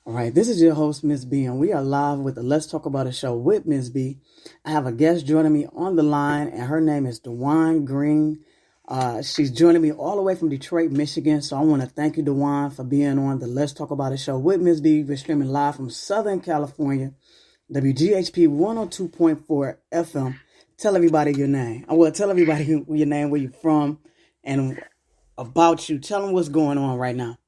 All right, this is your host, Miss B, and we are live with the Let's Talk About It show with Miss B. I have a guest joining me on the line, and her name is DAUN Green. She's joining me all the way from Detroit, Michigan, so I want to thank you, DAUN, for being on the Let's Talk About It show with Miss B. We're streaming live from Southern California, WGHP 102.4 FM. Tell everybody your name. Tell everybody your name, where you're from, and about you. Tell them what's going on right now.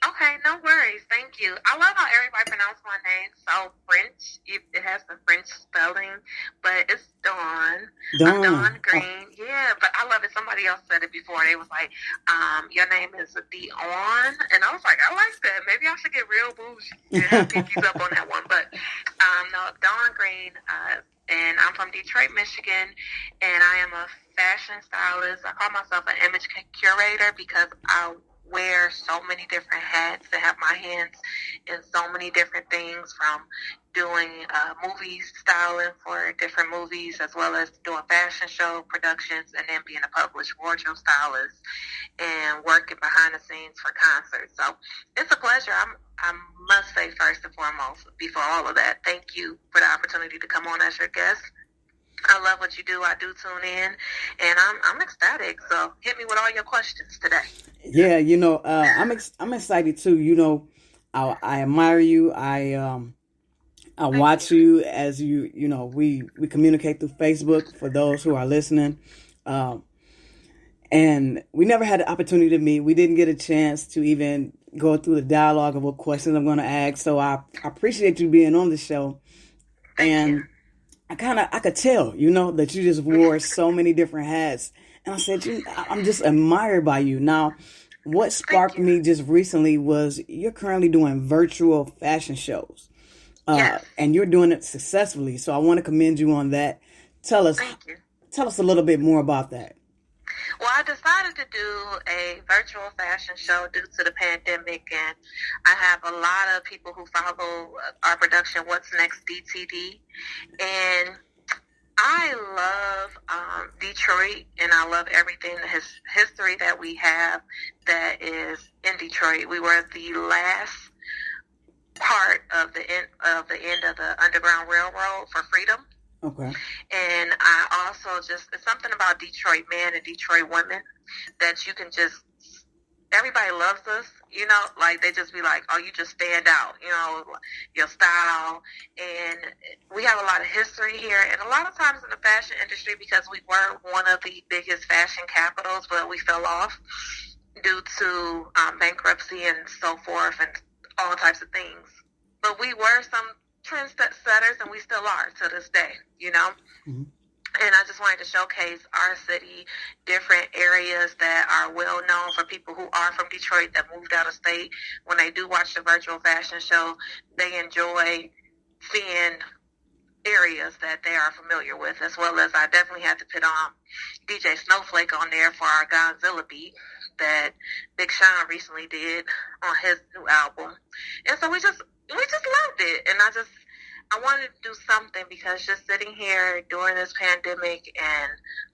Okay, no worries. Thank you. I love how everybody pronounces my name so French. It has the French spelling, but it's Dawn. Dawn. Dawn Green. Yeah, but I love it. Somebody else said it before. They was like, your name is Dawn. And I was like, I like that. Maybe I should get real bougie and have pinkies up on that one. But no, Dawn Green. And I'm from Detroit, Michigan, and I am a fashion stylist. I call myself an image curator because I wear so many different hats and have my hands in so many different things, from doing movie styling for different movies, as well as doing fashion show productions, and then being a published wardrobe stylist and working behind the scenes for concerts. So it's a pleasure. I must say, first and foremost, before all of that, thank you for the opportunity to come on as your guest. I love what you do. I do tune in, and I'm ecstatic. So hit me with all your questions today. Yeah, I'm excited too. I admire you. I watch you as we communicate through Facebook for those who are listening. And we never had the opportunity to meet. We didn't get a chance to even go through the dialogue of what questions I'm going to ask. So I appreciate you being on the show. Thank you. I could tell, that you just wore so many different hats. And I said, I'm just admired by you. Now, what sparked me just recently was you're currently doing virtual fashion shows. Yes. And you're doing it successfully. So I want to commend you on that. Tell us a little bit more about that. Well, I decided to do a virtual fashion show due to the pandemic, and I have a lot of people who follow our production, What's Next DTD, and I love Detroit, and I love everything, the history that we have that is in Detroit. We were the last part of the end of the Underground Railroad for freedom. Okay. And I also it's something about Detroit men and Detroit women that you can everybody loves us, like they just be like, oh, you just stand out, your style. And we have a lot of history here. And a lot of times in the fashion industry, because we were one of the biggest fashion capitals, but we fell off due to bankruptcy and so forth and all types of things. But we were some trendsetters, and we still are to this day, Mm-hmm. And I just wanted to showcase our city, different areas that are well known for people who are from Detroit that moved out of state. When they do watch the virtual fashion show, they enjoy seeing areas that they are familiar with, as well as I definitely had to put DJ Snowflake on there for our Godzilla beat that Big Sean recently did on his new album. And so we just loved it. And I wanted to do something, because just sitting here during this pandemic and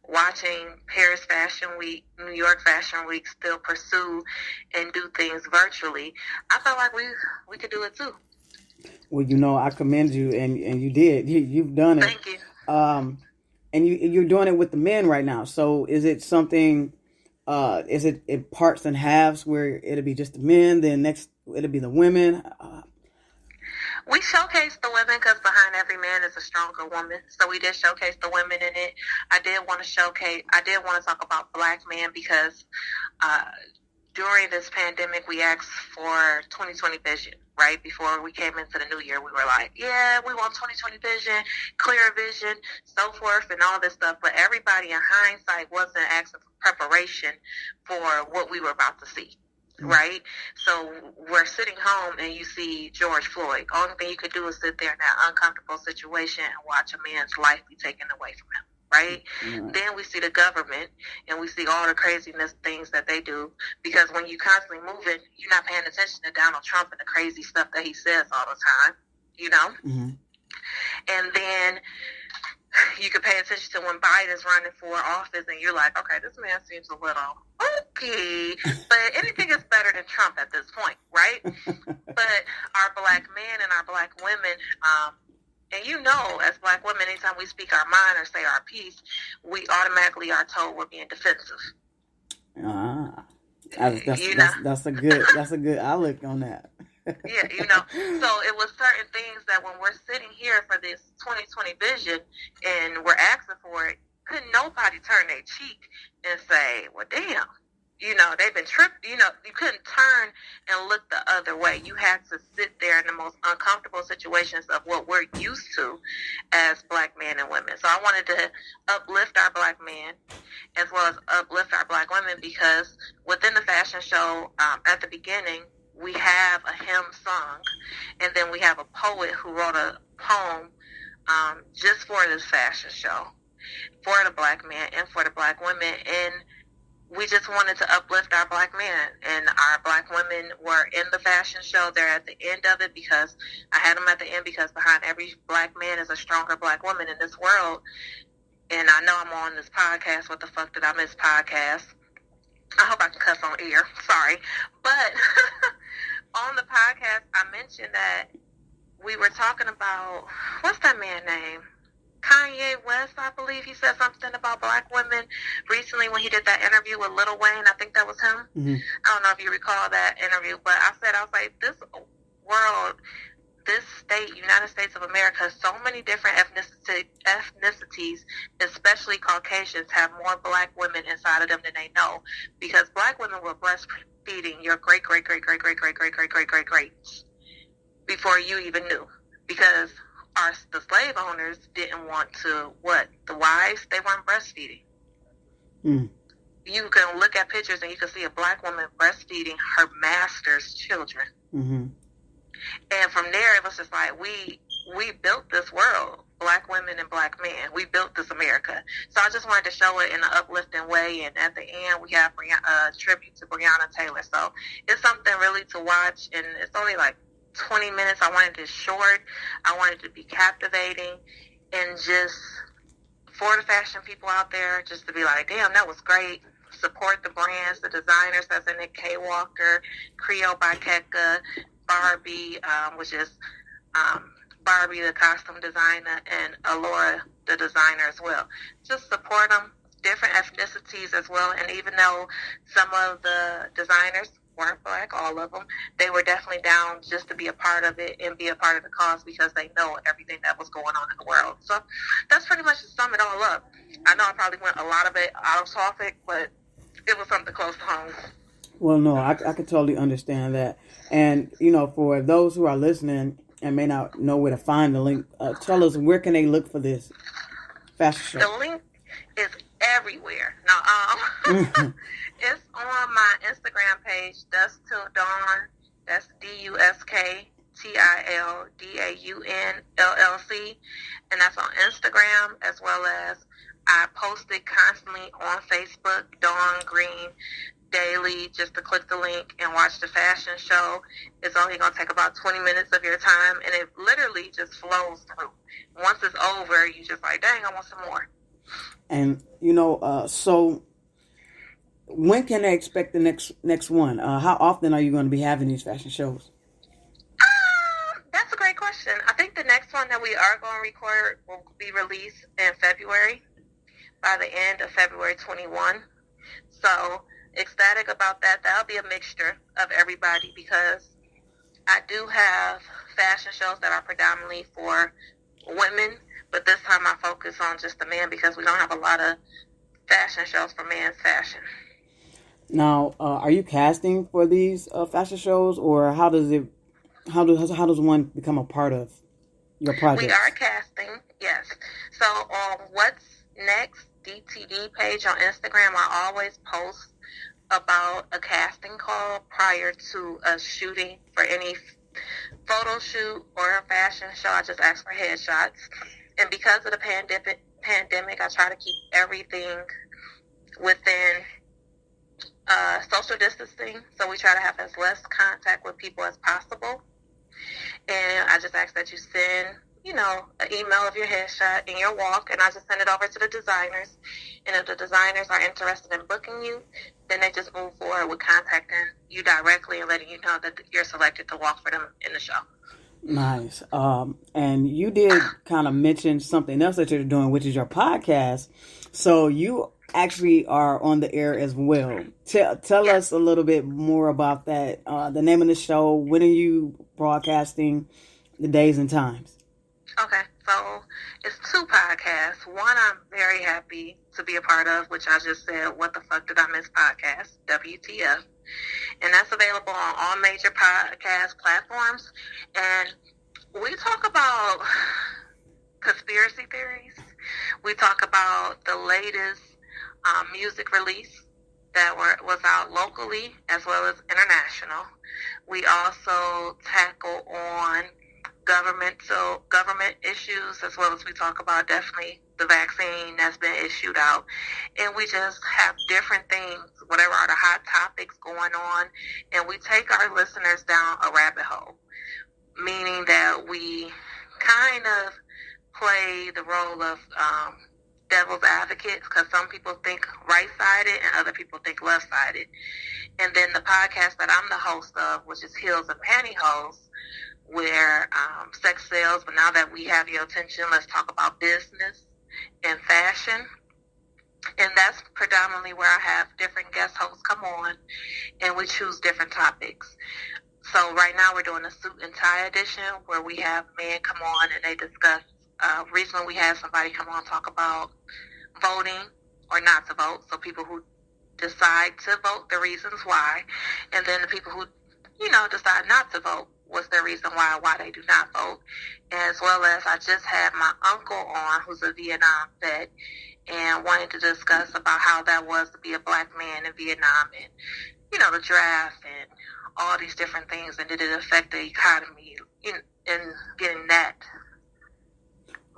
watching Paris Fashion Week, New York Fashion Week still pursue and do things virtually, I felt like we could do it too. Well, I commend you, and you did. You've done it. Thank you. And you're doing it with the men right now. So is it something? Is it in parts and halves where it'll be just the men, then next it'll be the women? We showcase the women because behind every man is a stronger woman. So we did showcase the women in it. I did want to talk about Black men because during this pandemic, we asked for 2020 vision. Right before we came into the new year, we were like, yeah, we want 2020 vision, clear vision, so forth, and all this stuff. But everybody in hindsight wasn't asking for preparation for what we were about to see. Right? So we're sitting home and you see George Floyd. Only thing you could do is sit there in that uncomfortable situation and watch a man's life be taken away from him. Right? Mm-hmm. Then we see the government and we see all the craziness things that they do, because when you constantly moving, you're not paying attention to Donald Trump and the crazy stuff that he says all the time, Mm-hmm. And then you can pay attention to when Biden's running for office and you're like, okay, this man seems a little okay, but anything is better than Trump at this point, right? But our Black men and our black women, and you know, as black women, anytime we speak our mind or say our piece, we automatically are told we're being defensive. That's a good outlook on that. Yeah, you know. So it was certain things that when we're sitting here for this 2020 vision and we're asking for it, couldn't nobody turn their cheek and say, well, damn. You know, they've been tripped. You know, you couldn't turn and look the other way. You had to sit there in the most uncomfortable situations of what we're used to as black men and women. So I wanted to uplift our black men as well as uplift our black women, because within the fashion show, at the beginning, we have a hymn song, and then we have a poet who wrote a poem just for this fashion show, for the black men and for the black women. And we just wanted to uplift our black men, and our black women were in the fashion show. They're at the end of it because I had them at the end, because behind every black man is a stronger black woman in this world. And I know I'm on this podcast. What the fuck did I miss podcast? I hope I can cuss on air. Sorry. But on the podcast, I mentioned that we were talking about, what's that man's name? Kanye West, I believe. He said something about black women recently when he did that interview with Lil Wayne. I think that was him. Mm-hmm. I don't know if you recall that interview, but I was like, this world, this state, United States of America, so many different ethnicities, especially Caucasians, have more black women inside of them than they know, because black women were breastfeeding your great-great-great-great-great-great-great-great-greats before you even knew, because the slave owners didn't want to, the wives, they weren't breastfeeding. Mm. You can look at pictures and you can see a black woman breastfeeding her master's children. Mm-hmm. And from there, it was just like, we built this world, black women and black men. We built this America. So I just wanted to show it in an uplifting way. And at the end, we have a tribute to Breonna Taylor. So it's something really to watch. And it's only like 20 minutes. I wanted it short. I wanted it to be captivating, and just for the fashion people out there, just to be like, damn, that was great. Support the brands, the designers that's in it, K Walker, Creole by Keka, Barbie, which is Barbie, the costume designer, and Alora, the designer as well. Just support them, different ethnicities as well. And even though some of the designers weren't black, all of them, they were definitely down just to be a part of it and be a part of the cause, because they know everything that was going on in the world. So that's pretty much to sum it all up. I know I probably went a lot of it out of topic, but it was something close to home. Well, no, I could totally understand that. And, you know, for those who are listening and may not know where to find the link, tell us, where can they look for this fashion show? The link is everywhere. Now, it's on my Instagram page, Dusk Till Dawn. That's DUSKTILDAUNLLC. And that's on Instagram, as well as I post it constantly on Facebook, Dawn Green, daily, just to click the link and watch the fashion show. It's only going to take about 20 minutes of your time, and it literally just flows through. Once it's over, you just like, dang, I want some more. And, you know, so when can they expect the next one? How often are you going to be having these fashion shows? That's a great question. I think the next one that we are going to record will be released in February, by the end of February 21. So ecstatic about that. That'll be a mixture of everybody, because I do have fashion shows that are predominantly for women, but this time I focus on just the men, because we don't have a lot of fashion shows for men's fashion. Now, are you casting for these fashion shows, or how does one become a part of your project? We are casting, yes. So on What's Next DTD page on Instagram, I always post about a casting call prior to us shooting for any photo shoot or a fashion show. I just ask for headshots. And because of the pandemic, I try to keep everything within social distancing. So we try to have as less contact with people as possible. And I just ask that you send, an email of your headshot and your walk, and I just send it over to the designers. And if the designers are interested in booking you, then they just move forward with contacting you directly and letting you know that you're selected to walk for them in the show. Nice. And you did kind of mention something else that you're doing, which is your podcast. So you actually are on the air as well. Tell Yes. us a little bit more about that. The name of the show. When are you broadcasting? The days and times. Okay, so it's two podcasts. One I'm very happy to be a part of, which I just said, What the Fuck Did I Miss podcast, WTF. And that's available on all major podcast platforms. And we talk about conspiracy theories. We talk about the latest music release that was out locally as well as international. We also tackle on government issues, as well as we talk about definitely the vaccine that's been issued out. And we just have different things, whatever are the hot topics going on, and we take our listeners down a rabbit hole, meaning that we kind of play the role of devil's advocates, because some people think right-sided and other people think left-sided. And then the podcast that I'm the host of, which is Heels and Pantyhose, where sex sells, but now that we have your attention, let's talk about business and fashion. And that's predominantly where I have different guest hosts come on, and we choose different topics. So right now we're doing a suit and tie edition, where we have men come on and they discuss. Recently we had somebody come on and talk about voting or not to vote. So people who decide to vote, the reasons why, and then the people who, decide not to vote, what's their reason why they do not vote. As well as I just had my uncle on, who's a Vietnam vet, and wanted to discuss about how that was to be a black man in Vietnam, and the draft and all these different things, and did it affect the economy in getting that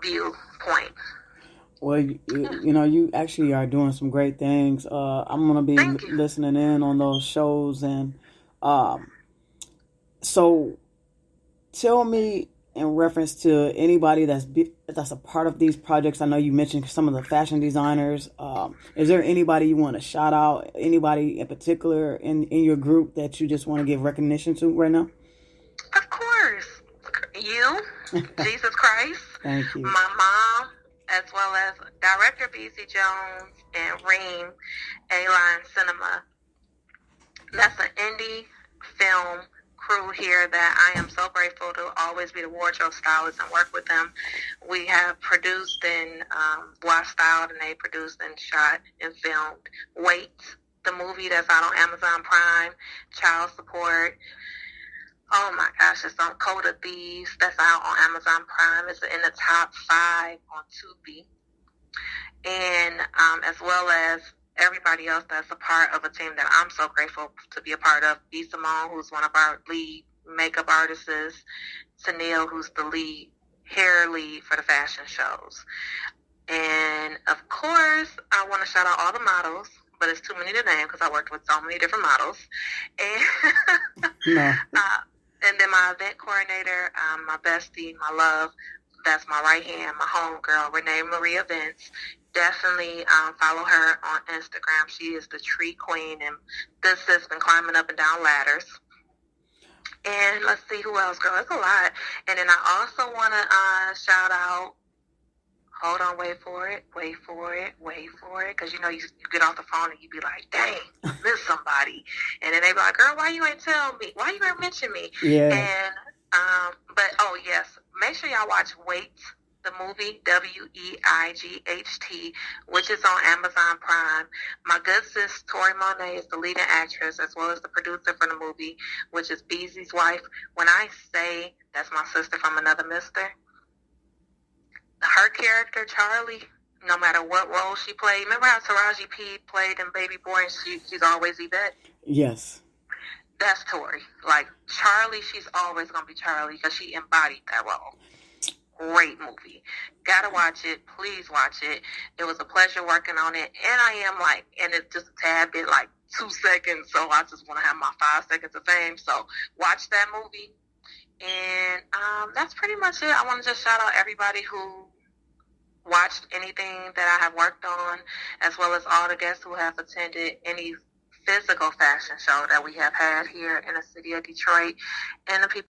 viewpoint. Well, you actually are doing some great things. I'm gonna be listening in on those shows, and so tell me in reference to anybody that's a part of these projects. I know you mentioned some of the fashion designers. Is there anybody you want to shout out? Anybody in particular in your group that you just want to give recognition to right now? Of course, you, Jesus Christ. Thank you. My mom, as well as director B.C. Jones and Reem A-Line Cinema. That's an indie film crew here that I am so grateful to always be the wardrobe stylist and work with them. We have produced and styled, and they produced and shot and filmed Wait, the movie that's out on Amazon Prime, Child Support. Oh my gosh, it's on Code of Thieves that's out on Amazon Prime. It's in the top 5 on Tubi. And as well as everybody else that's a part of a team that I'm so grateful to be a part of. B. Simone, who's one of our lead makeup artists, Tanil, who's the hair lead for the fashion shows. And of course, I want to shout out all the models, but it's too many to name because I worked with so many different models. And No. And then my event coordinator, my bestie, my love, that's my right hand, my homegirl, Renee Marie Events. Definitely follow her on Instagram. She is the tree queen, and this has been climbing up and down ladders. And let's see who else, girl. It's a lot. And then I also want to shout out, hold on, wait for it, because you get off the phone and you be like, dang, miss somebody. And then they be like, girl, why you ain't tell me? Why you ain't mention me? Yeah. And, but, oh, yes, make sure y'all watch Wait, the movie, WEIGHT, which is on Amazon Prime. My good sis, Tori Monet, is the leading actress as well as the producer for the movie, which is Beezy's wife. When I say that's my sister from another mister, her character, Charlie, no matter what role she played, remember how Taraji P played in Baby Boy and she's always Yvette? Yes. That's Tori. Like, Charlie, she's always going to be Charlie because she embodied that role. Great movie. Gotta watch it. Please watch it. It was a pleasure working on it. And I am and it's just a tad bit, 2 seconds, so I just want to have my 5 seconds of fame. So watch that movie. And that's pretty much it. I want to just shout out everybody who watched anything that I have worked on, as well as all the guests who have attended any physical fashion show that we have had here in the city of Detroit, and the people